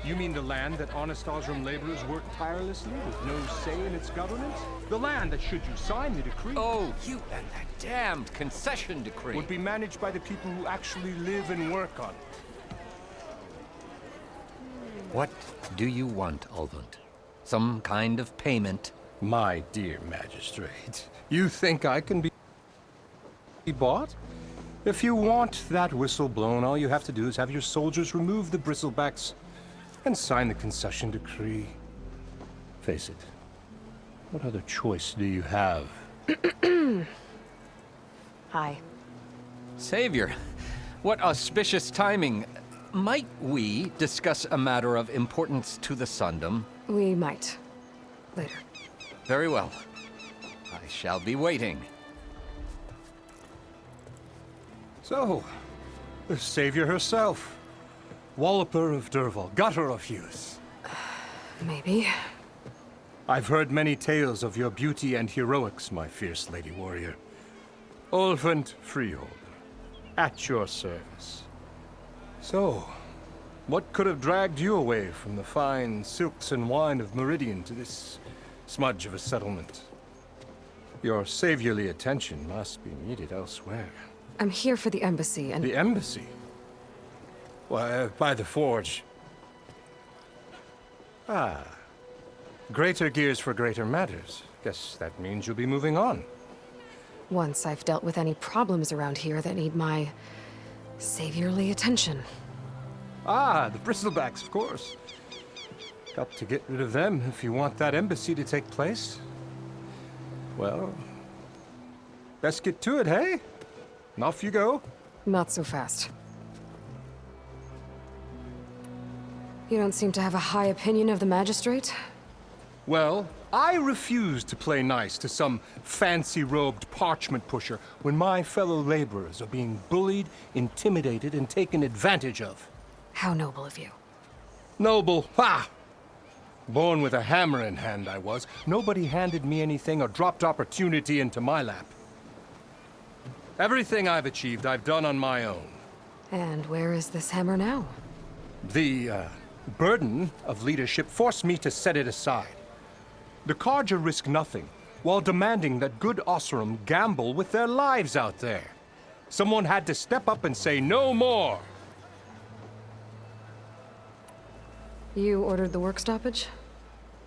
You mean the land that honest Osram laborers work tirelessly with no say in its governance? The land that, should you sign the decree... Oh, you and that damned concession decree. ...would be managed by the people who actually live and work on it. What do you want, Ulvund? Some kind of payment? My dear magistrate, you think I can be bought? If you want that whistle blown, all you have to do is have your soldiers remove the bristlebacks and sign the concession decree. Face it, what other choice do you have? Hi. Savior, what auspicious timing. Might we discuss a matter of importance to the Sundom? We might. Later. Very well. I shall be waiting. So, the savior herself. Walloper of Derval, gutter of youth. Maybe. I've heard many tales of your beauty and heroics, my fierce lady warrior. Ulvund Freeholder, at your service. So, what could have dragged you away from the fine silks and wine of Meridian to this smudge of a settlement? Your saviorly attention must be needed elsewhere. I'm here for the embassy and... The embassy? Why, by the forge. Ah. Greater gears for greater matters. Guess that means you'll be moving on. Once I've dealt with any problems around here that need my... saviorly attention. Ah, the bristlebacks, of course. Got to get rid of them if you want that embassy to take place. Well, best get to it, hey? And off you go. Not so fast. You don't seem to have a high opinion of the magistrate? Well, I refuse to play nice to some fancy-robed parchment pusher when my fellow laborers are being bullied, intimidated, and taken advantage of. How noble of you. Noble, ha! Born with a hammer in hand, I was. Nobody handed me anything or dropped opportunity into my lap. Everything I've achieved, I've done on my own. And where is this hammer now? The, burden of leadership forced me to set it aside. The Carja risk nothing, while demanding that good Osram gamble with their lives out there. Someone had to step up and say no more. You ordered the work stoppage?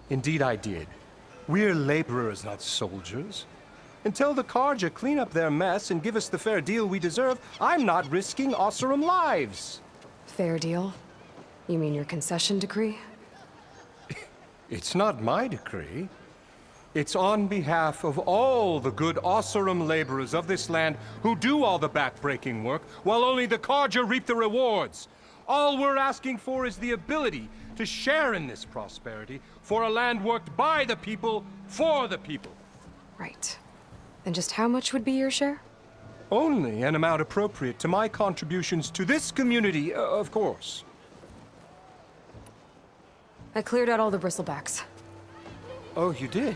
Indeed I did. We're laborers, not soldiers. Until the Carja clean up their mess and give us the fair deal we deserve, I'm not risking Osram lives. Fair deal? You mean your concession decree? It's not my decree. It's on behalf of all the good Osram laborers of this land who do all the back-breaking work, while only the Carja reap the rewards. All we're asking for is the ability to share in this prosperity for a land worked by the people, for the people. Right. And just how much would be your share? Only an amount appropriate to my contributions to this community, of course. I cleared out all the bristlebacks. Oh, you did?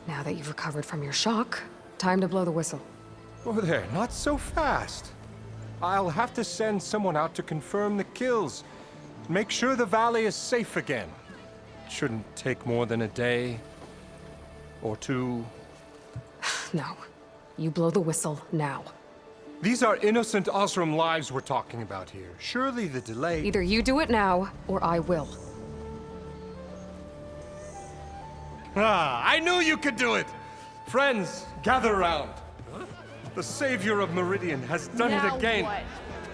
Now that you've recovered from your shock, time to blow the whistle. Oh, there, not so fast. I'll have to send someone out to confirm the kills. Make sure the valley is safe again. Shouldn't take more than a day or two. No. You blow the whistle now. These are innocent Osram lives we're talking about here. Surely the delay... Either you do it now, or I will. Ah, I knew you could do it! Friends, gather around. The savior of Meridian has done it again. What?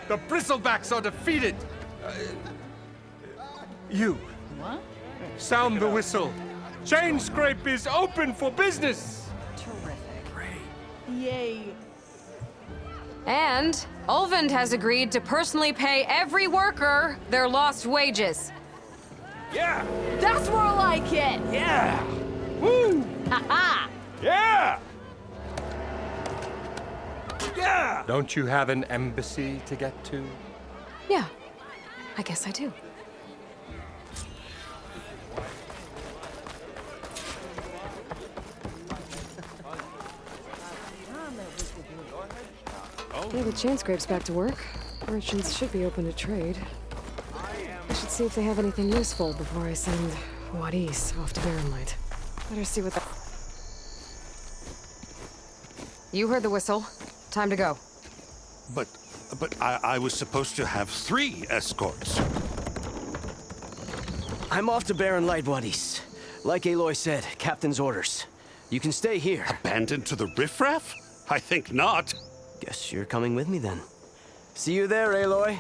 The bristlebacks are defeated. You. What? Sound the whistle. Chain Scrape is open for business. Terrific. Yay. And Ulvund has agreed to personally pay every worker their lost wages. Yeah! That's more like it. Yeah! Woo! Ha-ha. Yeah! Yeah! Don't you have an embassy to get to? Yeah, I guess I do. Hey, the chain scrape's back to work. Merchants should be open to trade. I should see if they have anything useful before I send Wadis off to Barrenlight. Better see what the... You heard the whistle. Time to go. But I was supposed to have 3 escorts. I'm off to Barren Light, buddies. Like Aloy said, Captain's orders. You can stay here. Abandoned to the riffraff? I think not. Guess you're coming with me then. See you there, Aloy.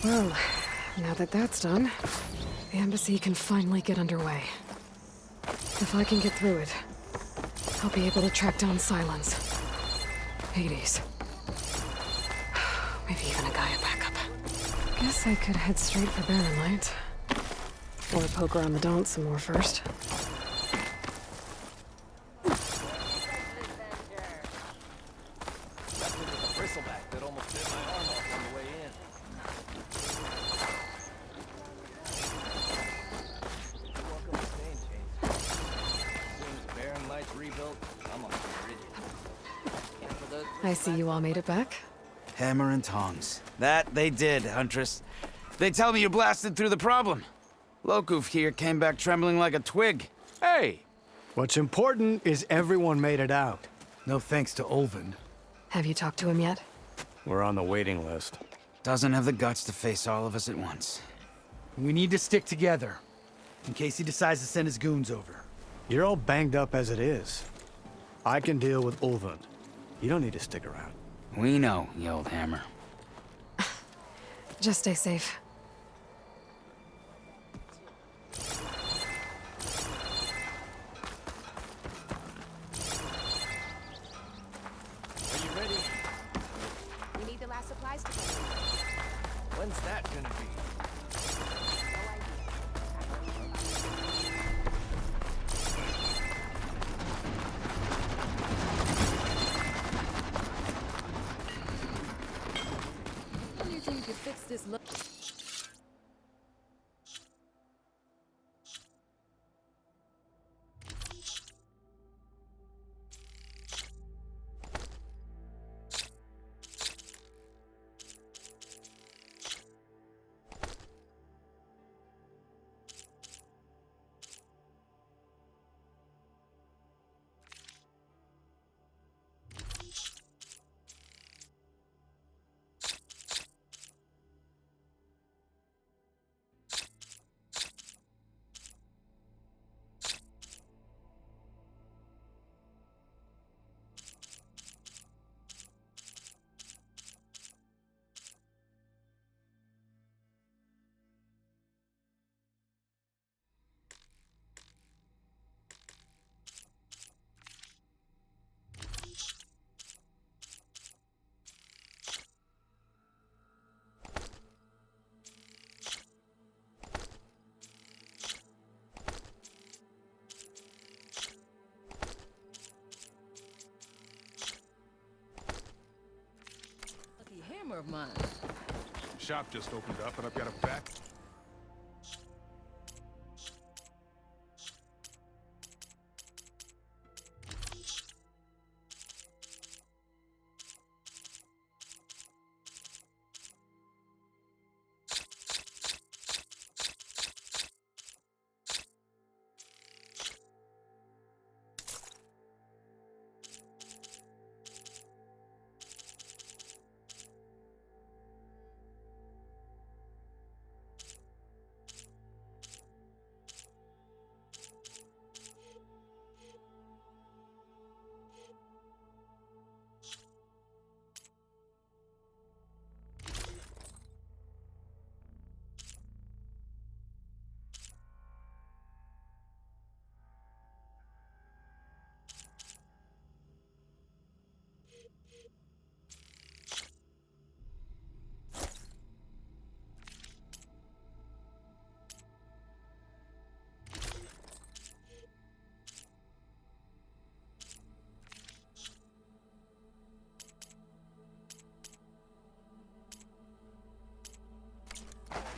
Well, now that that's done, the embassy can finally get underway. If I can get through it, I'll be able to track down Silence. Hades. Maybe even a Gaia backup. Guess I could head straight for Barrenlight. Or poke around the Daunt some more first. Bristleback that almost bit my arm off on the way in. Welcome to Stain Chains. As soon as Barren Light's rebuilt, I'm on the grid. I see you all made it back. Hammer and tongs. That they did, Huntress. They tell me you blasted through the problem. Lokuf here came back trembling like a twig. Hey! What's important is everyone made it out. No thanks to Ulvund. Have you talked to him yet? We're on the waiting list. Doesn't have the guts to face all of us at once. We need to stick together, in case he decides to send his goons over. You're all banged up as it is. I can deal with Ulvund. You don't need to stick around. We know, you old hammer. Just stay safe. Are you ready? We need the last supplies to go. When's that gonna be? How do you think you could fix this? Hammer of mine. Shop just opened up and I've got a back.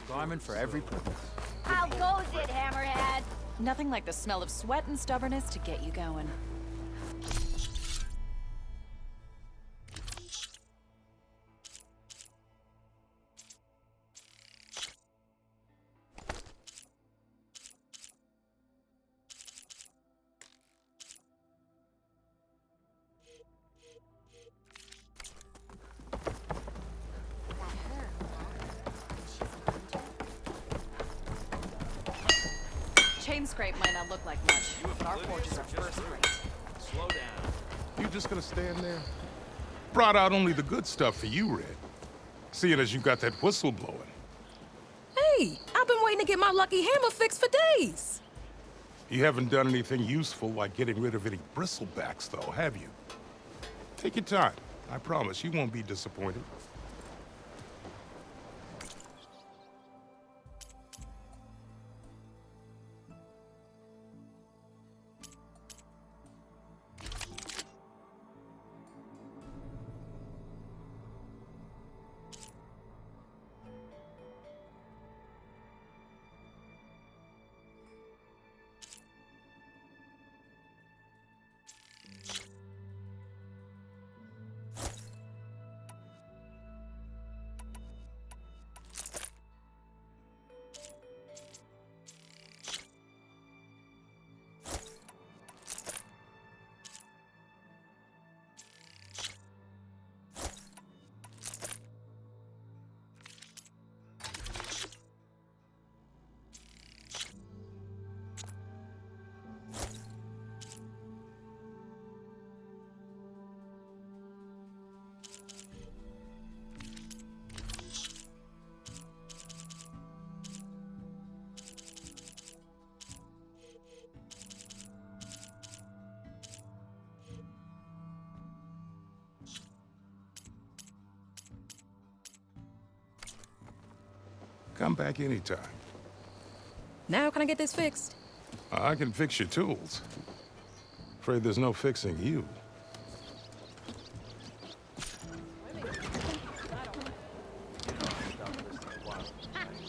Garment for every purpose. How goes it, Hammerhead? Nothing like the smell of sweat and stubbornness to get you going. Chain scrape might not look like much, but our forges are first rate. Slow down. You just gonna stand there? Brought out only the good stuff for you, Red. Seeing as you got that whistle blowing. Hey, I've been waiting to get my lucky hammer fixed for days. You haven't done anything useful like getting rid of any bristlebacks, though, have you? Take your time. I promise you won't be disappointed. Come back anytime. Now can I get this fixed? I can fix your tools. Afraid there's no fixing you.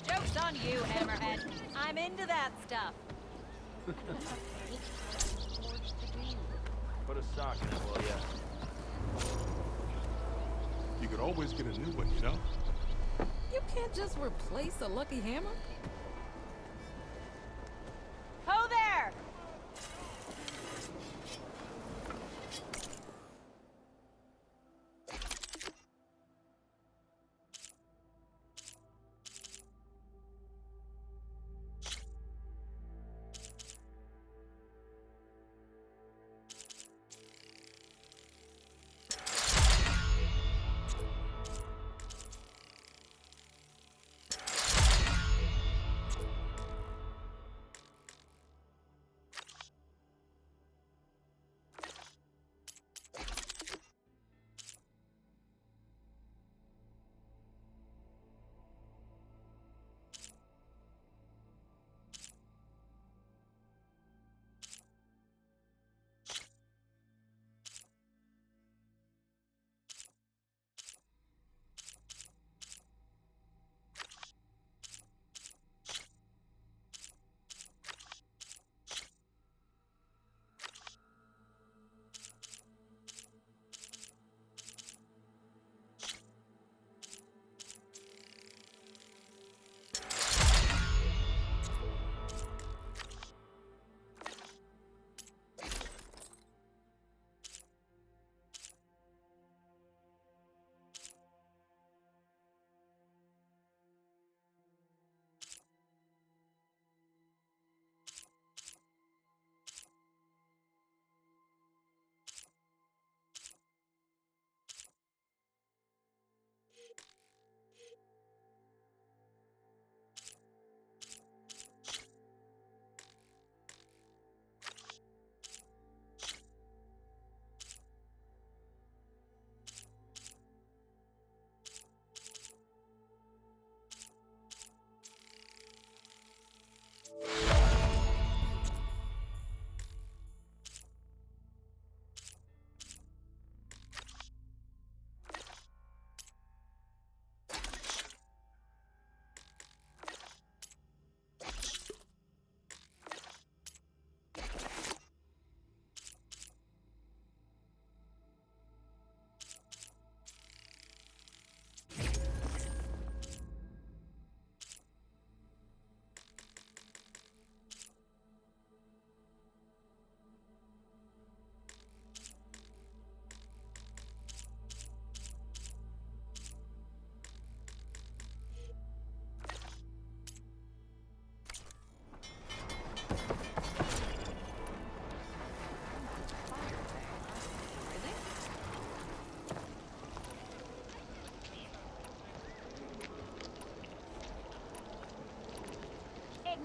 Joke's on you, Hammerhead. I'm into that stuff. Put a sock in it, will ya? You could always get a new one, you know? You can't just replace a lucky hammer. Ho there!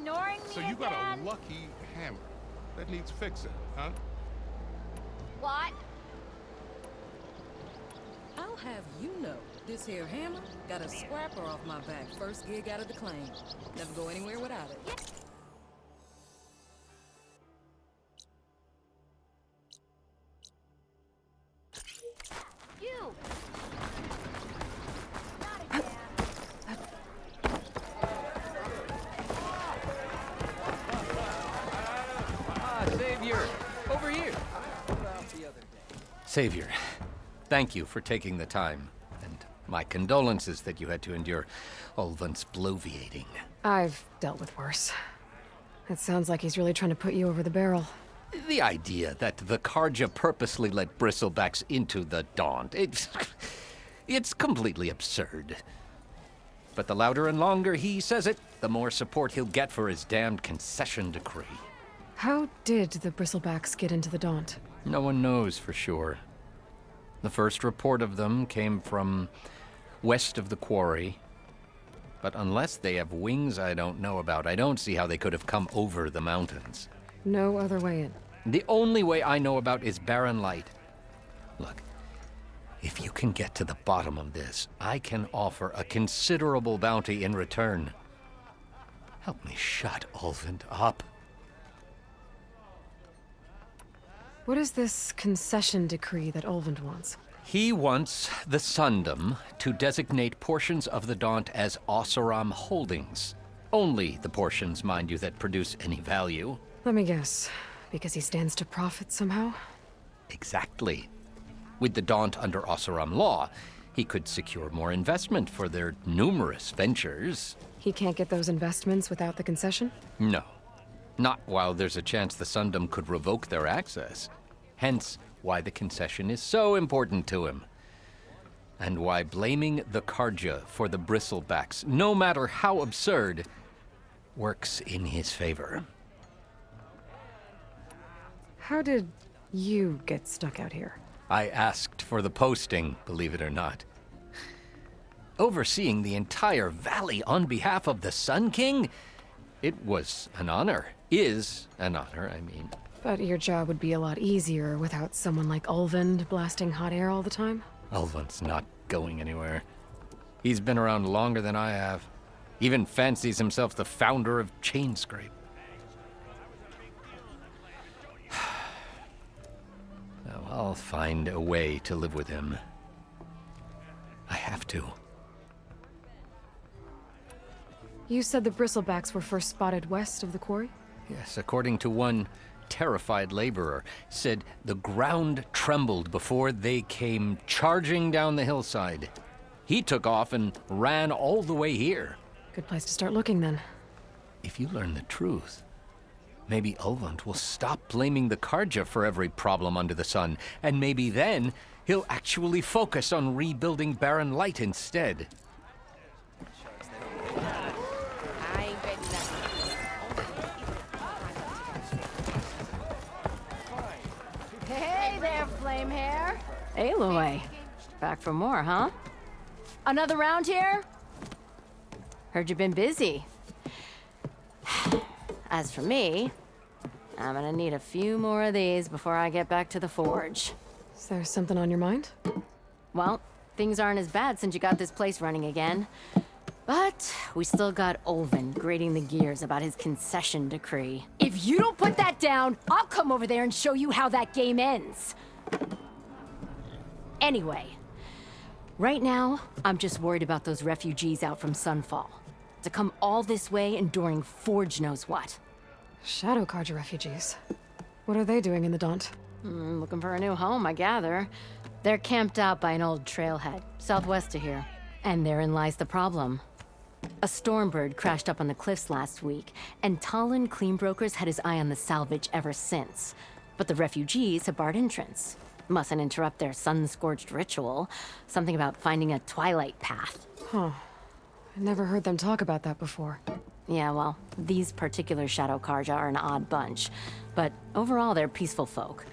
ignoring me So you got again? a lucky hammer that needs fixing, huh? What? I'll have you know, this here hammer got a scrapper off my back first gig out of the claim. Never go anywhere without it. You! Ah, Savior! Over here! Savior, thank you for taking the time, and my condolences that you had to endure Ulvund's bloviating. I've dealt with worse. It sounds like he's really trying to put you over the barrel. The idea that the Karja purposely let bristlebacks into the Daunt, it's completely absurd. But the louder and longer he says it, the more support he'll get for his damned concession decree. How did the bristlebacks get into the Daunt? No one knows for sure. The first report of them came from west of the quarry. But unless they have wings I don't know about, I don't see how they could have come over the mountains. No other way in. The only way I know about is barren light. Look, if you can get to the bottom of this, I can offer a considerable bounty in return. Help me shut Ulvund up. What is this concession decree that Ulvund wants? He wants the Sundom to designate portions of the Daunt as Oseram holdings. Only the portions, mind you, that produce any value. Let me guess. Because he stands to profit somehow? Exactly. With the Daunt under Oseram law, he could secure more investment for their numerous ventures. He can't get those investments without the concession? No. Not while there's a chance the Sundom could revoke their access. Hence, why the concession is so important to him. And why blaming the Karja for the bristlebacks, no matter how absurd, works in his favor. How did you get stuck out here? I asked for the posting, believe it or not. Overseeing the entire valley on behalf of the Sun King? It was an honor. Is an honor, I mean. But your job would be a lot easier without someone like Ulvund blasting hot air all the time? Ulvund's not going anywhere. He's been around longer than I have. Even fancies himself the founder of Chainscrape. Now, I'll find a way to live with him. I have to. You said the bristlebacks were first spotted west of the quarry? Yes, according to one terrified laborer, said the ground trembled before they came charging down the hillside. He took off and ran all the way here. Good place to start looking, then. If you learn the truth, maybe Ulvund will stop blaming the Karja for every problem under the sun, and maybe then he'll actually focus on rebuilding Barren Light instead. Hey there, flame hair. Aloy. Back for more, huh? Another round here? Heard you've been busy. As for me, I'm gonna need a few more of these before I get back to the forge. Is there something on your mind? Well, things aren't as bad since you got this place running again. But we still got Ulvund grating the gears about his concession decree. If you don't put that down, I'll come over there and show you how that game ends. Anyway, right now, I'm just worried about those refugees out from Sunfall. To come all this way enduring Forge knows what. Shadow Karja refugees. What are they doing in the Daunt? Looking for a new home, I gather. They're camped out by an old trailhead, southwest of here. And therein lies the problem. A Stormbird crashed up on the cliffs last week, and Talon Cleanbrokers had his eye on the salvage ever since. But the refugees have barred entrance. Mustn't interrupt their sun-scorched ritual. Something about finding a twilight path. Huh. I never heard them talk about that before. Yeah, well, these particular Shadow Karja are an odd bunch. But overall, they're peaceful folk.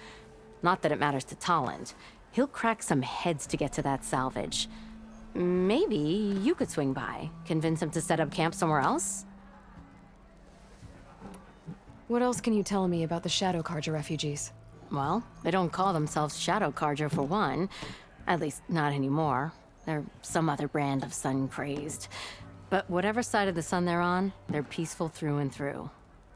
Not that it matters to Talon. He'll crack some heads to get to that salvage. Maybe you could swing by, convince him to set up camp somewhere else? What else can you tell me about the Shadow Carja refugees? Well, they don't call themselves Shadow Carja for one. At least, not anymore. They're some other brand of sun-crazed. But whatever side of the sun they're on, they're peaceful through and through.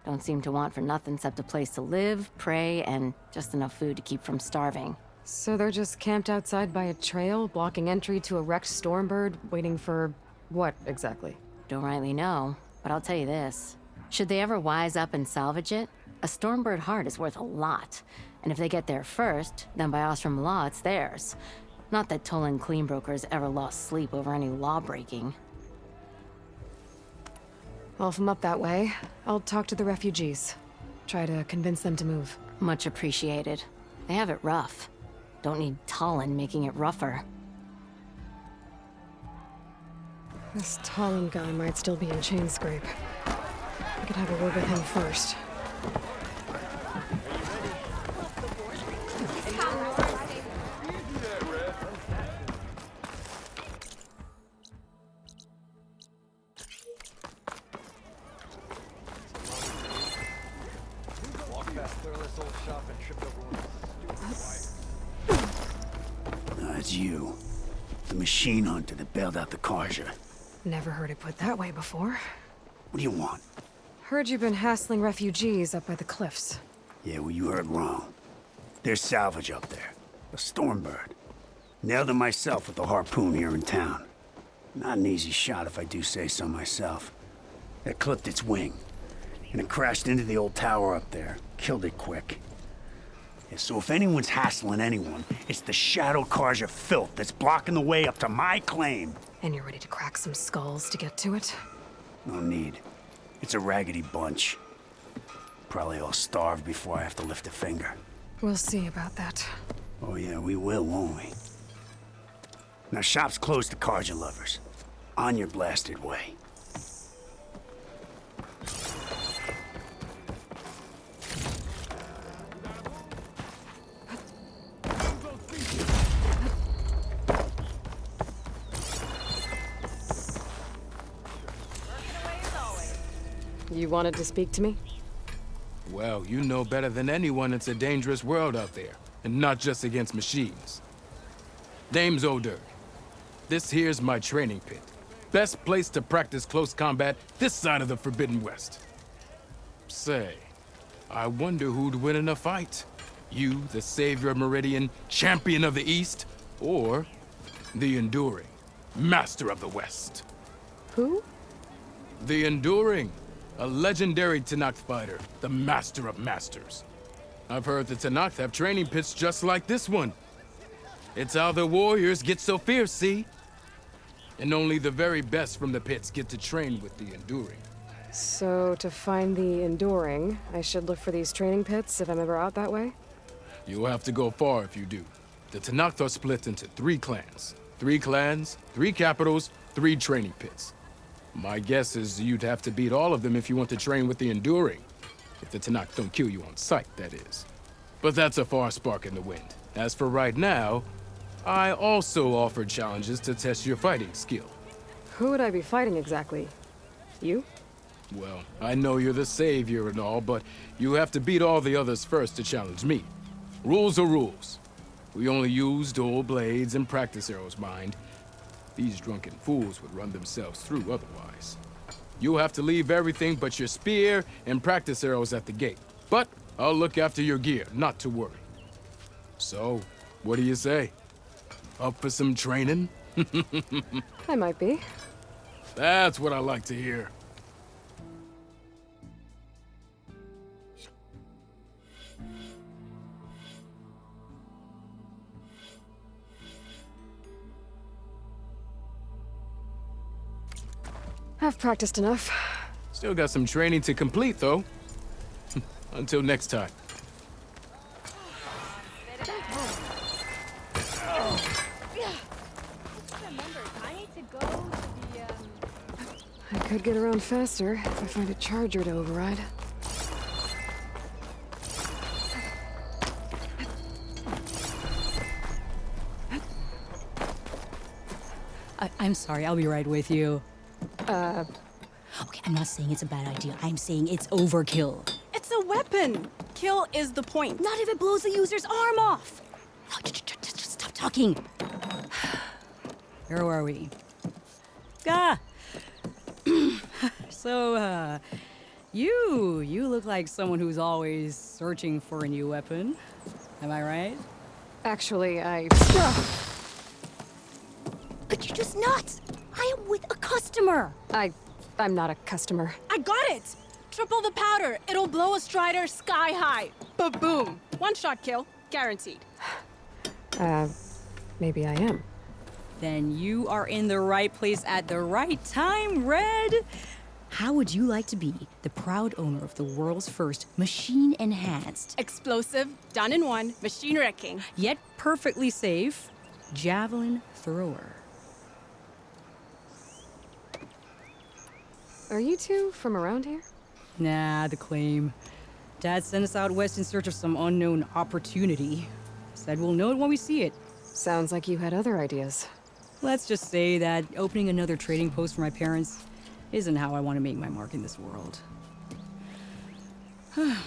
Don't seem to want for nothing except a place to live, pray, and just enough food to keep from starving. So they're just camped outside by a trail, blocking entry to a wrecked Stormbird, waiting for what exactly? Don't rightly know, but I'll tell you this. Should they ever wise up and salvage it, a Stormbird heart is worth a lot. And if they get there first, then by Ostrom law, it's theirs. Not that Tolan Cleanbrokers ever lost sleep over any law breaking. Well, if I'm up that way, I'll talk to the refugees. Try to convince them to move. Much appreciated. They have it rough. Don't need Tolan making it rougher. This Tolan guy might still be in Chainscrape. I could have a word with him first. It's you. The machine hunter that bailed out the Carja. Never heard it put that way before. What do you want? Heard you've been hassling refugees up by the cliffs. Yeah, well, you heard wrong. There's salvage up there. A Stormbird. Nailed him myself with a harpoon here in town. Not an easy shot if I do say so myself. It clipped its wing, and it crashed into the old tower up there. Killed it quick. Yeah, so if anyone's hassling anyone, it's the Shadow Carja filth that's blocking the way up to my claim. And you're ready to crack some skulls to get to it? No need. It's a raggedy bunch. Probably all starved before I have to lift a finger. We'll see about that. Oh yeah, we will, won't we? Now shop's closed to Carja lovers. On your blasted way. You wanted to speak to me? Well, you know better than anyone it's a dangerous world out there, and not just against machines. Name's O'Dur. This here's my training pit. Best place to practice close combat this side of the Forbidden West. Say, I wonder who'd win in a fight. You, the savior of Meridian, champion of the East, or the Enduring, master of the West. Who? The Enduring. A legendary Tenakth fighter, the master of masters. I've heard the Tenakth have training pits just like this one. It's how the warriors get so fierce, see? And only the very best from the pits get to train with the Enduring. So, to find the Enduring, I should look for these training pits if I'm ever out that way? You'll have to go far if you do. The Tenakth are split into 3 clans. 3 clans, 3 capitals, 3 training pits. My guess is you'd have to beat all of them if you want to train with the Enduring. If the Tenakth don't kill you on sight, that is. But that's a far spark in the wind. As for right now, I also offer challenges to test your fighting skill. Who would I be fighting exactly? You? Well, I know you're the savior and all, but you have to beat all the others first to challenge me. Rules are rules. We only use dual blades and practice arrows, mind. These drunken fools would run themselves through otherwise. You'll have to leave everything but your spear and practice arrows at the gate. But I'll look after your gear, not to worry. So, what do you say? Up for some training? I might be. That's what I like to hear. I've practiced enough. Still got some training to complete, though. Until next time. I could get around faster if I find a charger to override. I'm sorry, I'll be right with you. Okay, I'm not saying it's a bad idea. I'm saying it's overkill. It's a weapon. Kill is the point. Not if it blows the user's arm off. No, just stop talking. Where are we? Ah! So, you look like someone who's always searching for a new weapon. Am I right? Actually, Could you just not? I am with a customer. I'm not a customer. I got it! Triple the powder. It'll blow a Strider sky high. Ba-boom. One-shot kill. Guaranteed. Maybe I am. Then you are in the right place at the right time, Red. How would you like to be the proud owner of the world's first machine-enhanced, explosive, done in one, machine wrecking, yet perfectly safe, javelin thrower? Are you two from around here? Nah, the claim. Dad sent us out west in search of some unknown opportunity. Said we'll know it when we see it. Sounds like you had other ideas. Let's just say that opening another trading post for my parents isn't how I want to make my mark in this world. I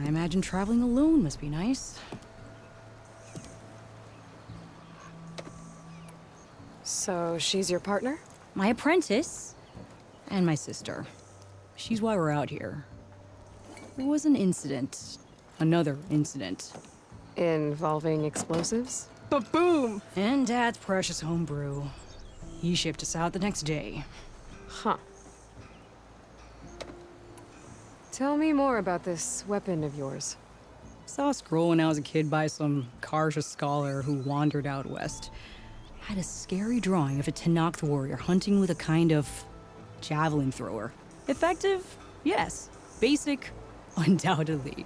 imagine traveling alone must be nice. So she's your partner? My apprentice and my sister. She's why we're out here. There was an incident. Another incident. Involving explosives? Ba-boom! And Dad's precious homebrew. He shipped us out the next day. Huh. Tell me more about this weapon of yours. Saw a scroll when I was a kid by some Karja scholar who wandered out west. Had a scary drawing of a Tenakth warrior hunting with a kind of javelin thrower. Effective? Yes. Basic? Undoubtedly.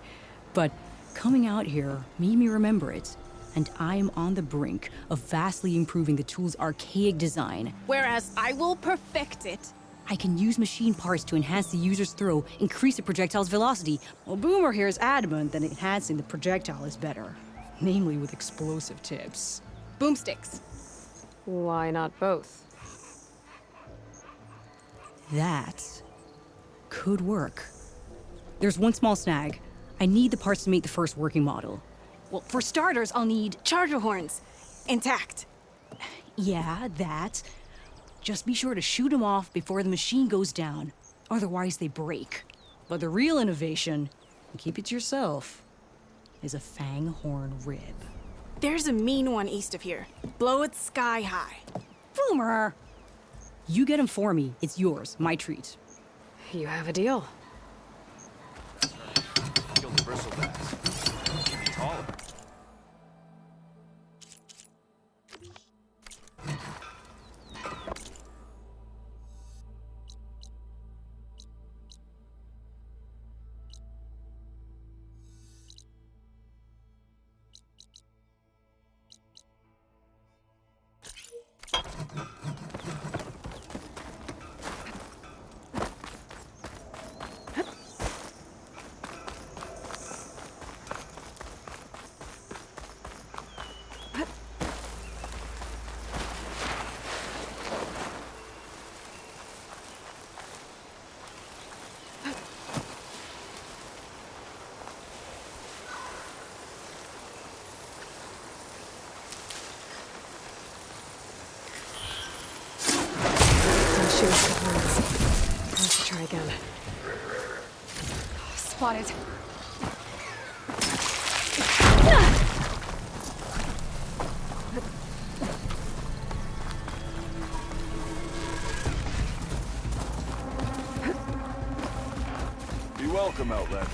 But coming out here made me remember it, and I'm on the brink of vastly improving the tool's archaic design. Whereas I will perfect it. I can use machine parts to enhance the user's throw, increase the projectile's velocity. Well, Boomer here is adamant that enhancing the projectile is better. Namely with explosive tips. Boomsticks. Why not both? That could work. There's one small snag. I need the parts to make the first working model. Well, for starters, I'll need charger horns. Intact. Yeah, that. Just be sure to shoot them off before the machine goes down. Otherwise, they break. But the real innovation, and keep it to yourself, is a fang horn rib. There's a mean one east of here. Blow it sky high. Boomer! You get him for me. It's yours. My treat. You have a deal. Universal bass. Be taller. Shoot a couple minutes. Let's try again. Spotted. Be welcome, Outlander.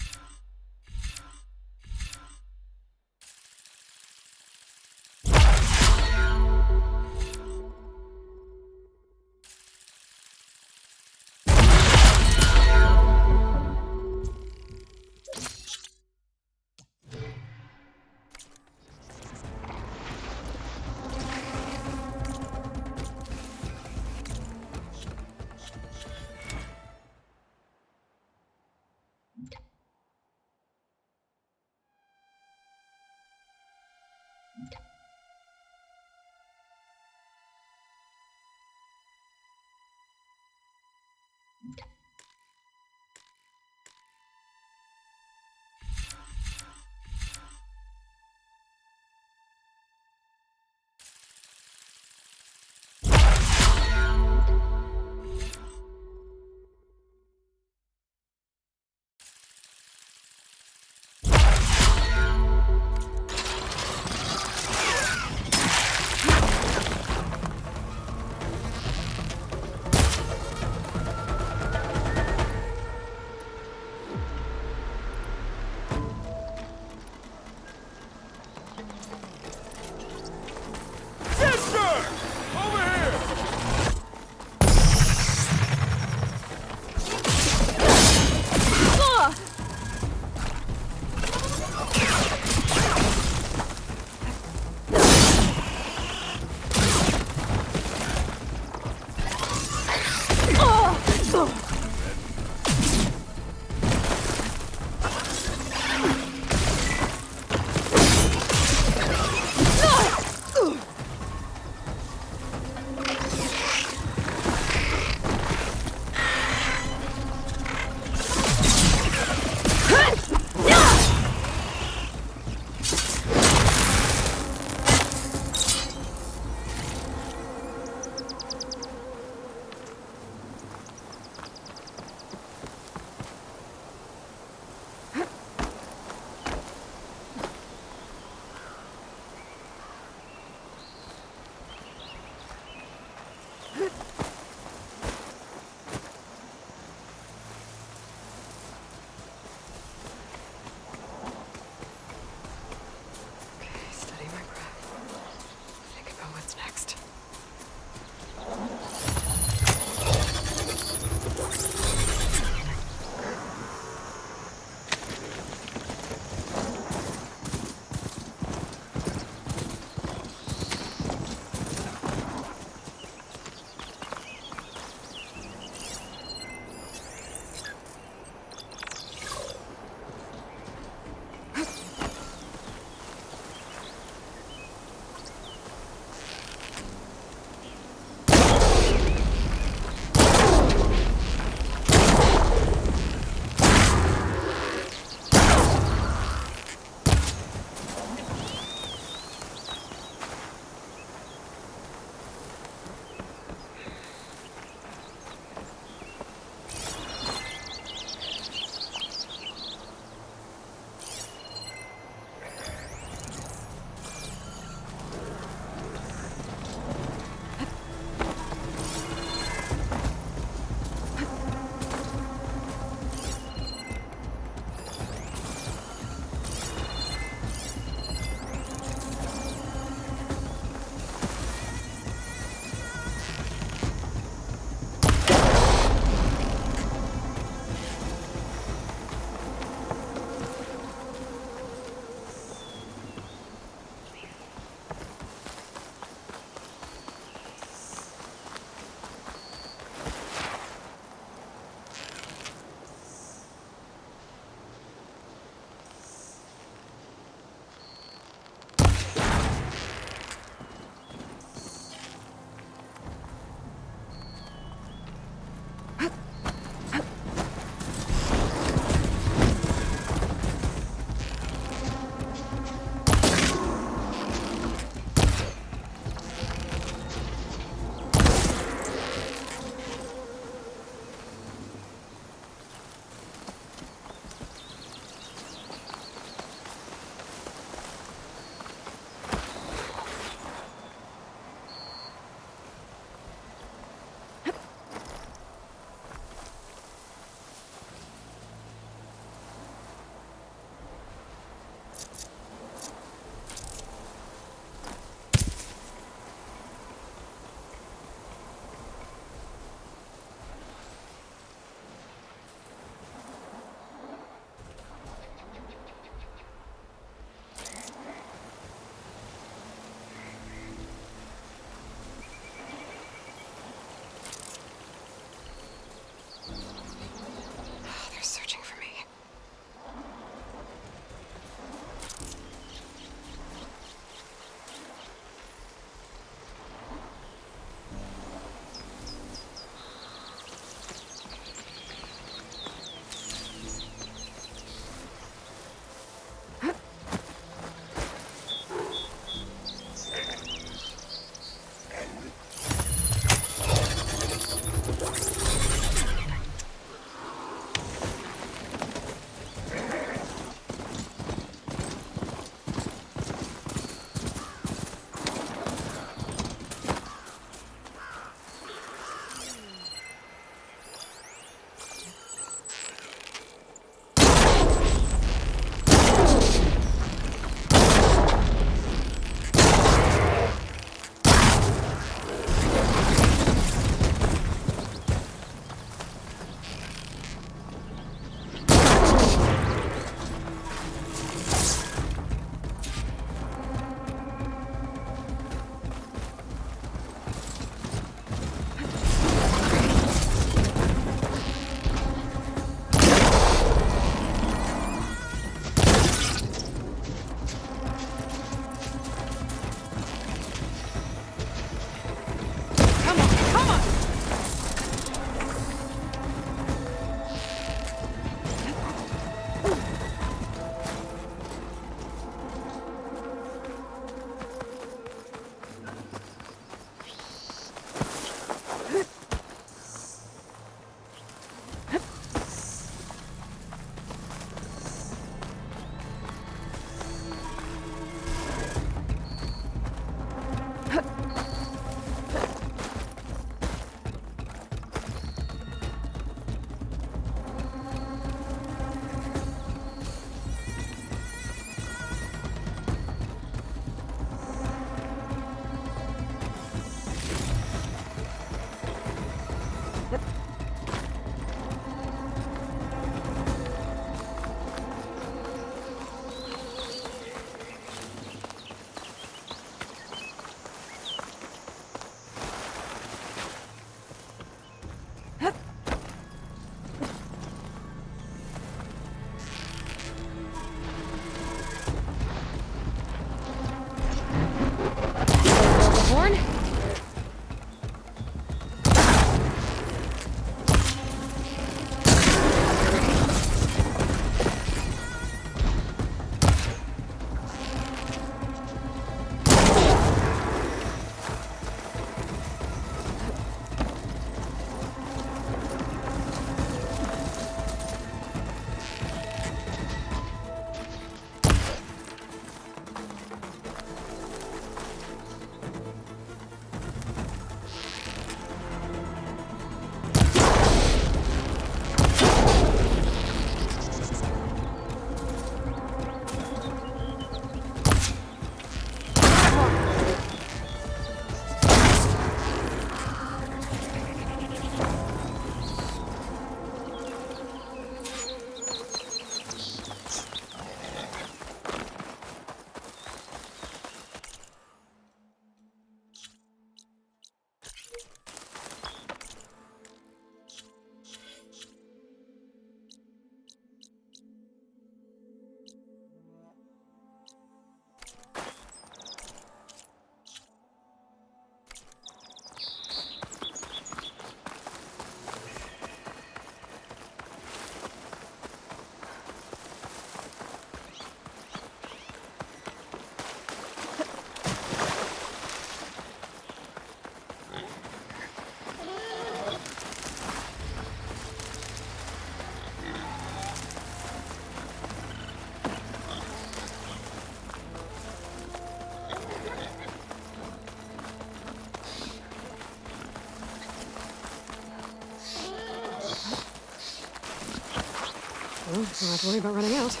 Don't have to worry about running out.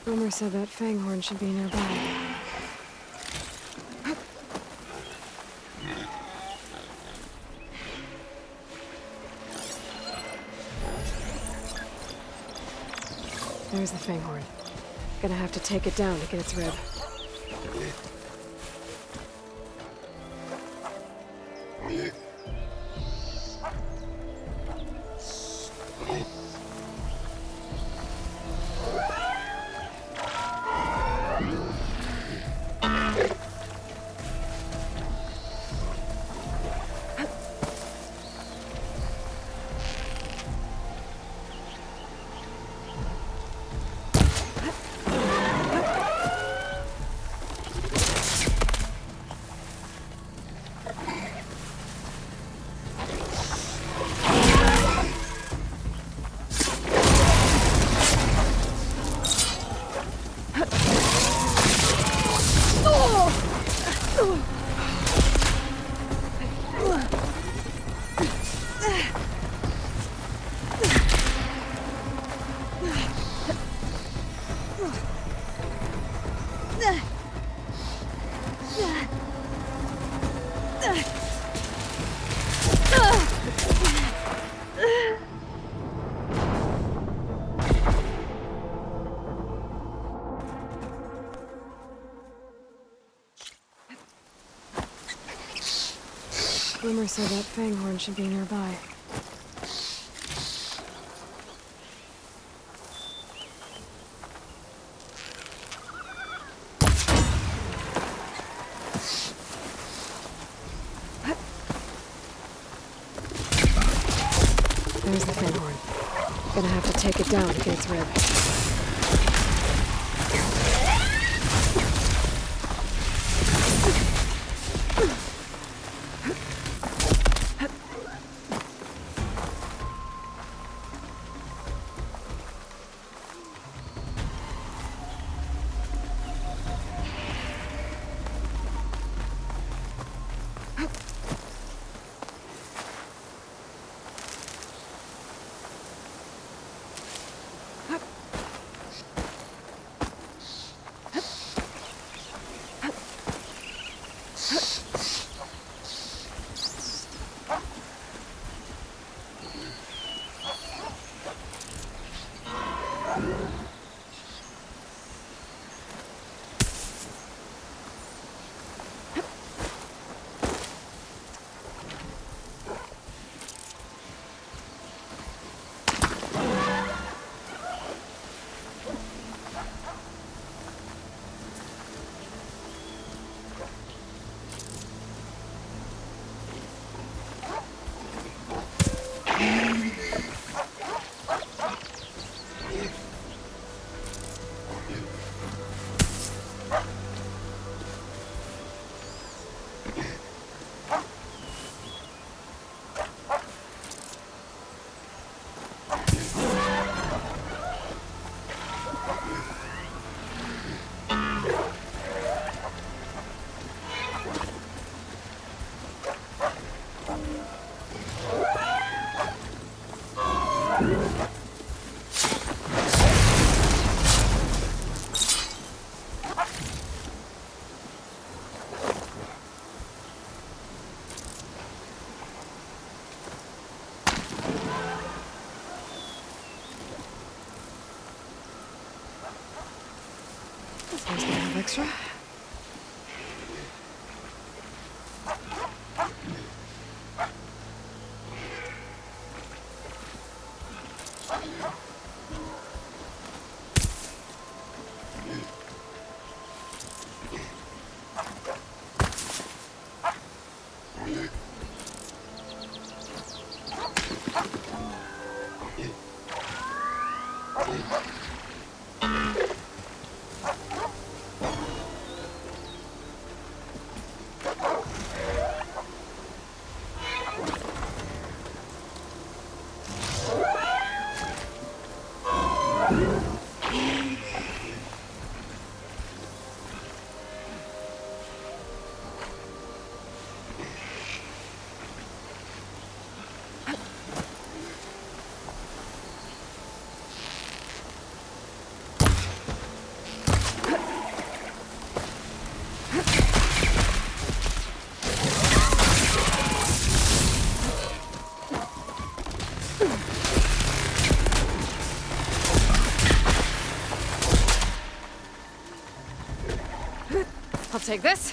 Boomer said that fanghorn should be nearby. There's the fanghorn. Gonna have to take it down to get its rib. Boomer said that fanghorn should be nearby. There's the fanghorn. Gonna have to take it down to get its rib. This one's gonna have extra. I'll take this.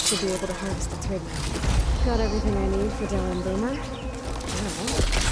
Should be able to harvest its rig now. Got everything I need for Dell and Boomer? Well,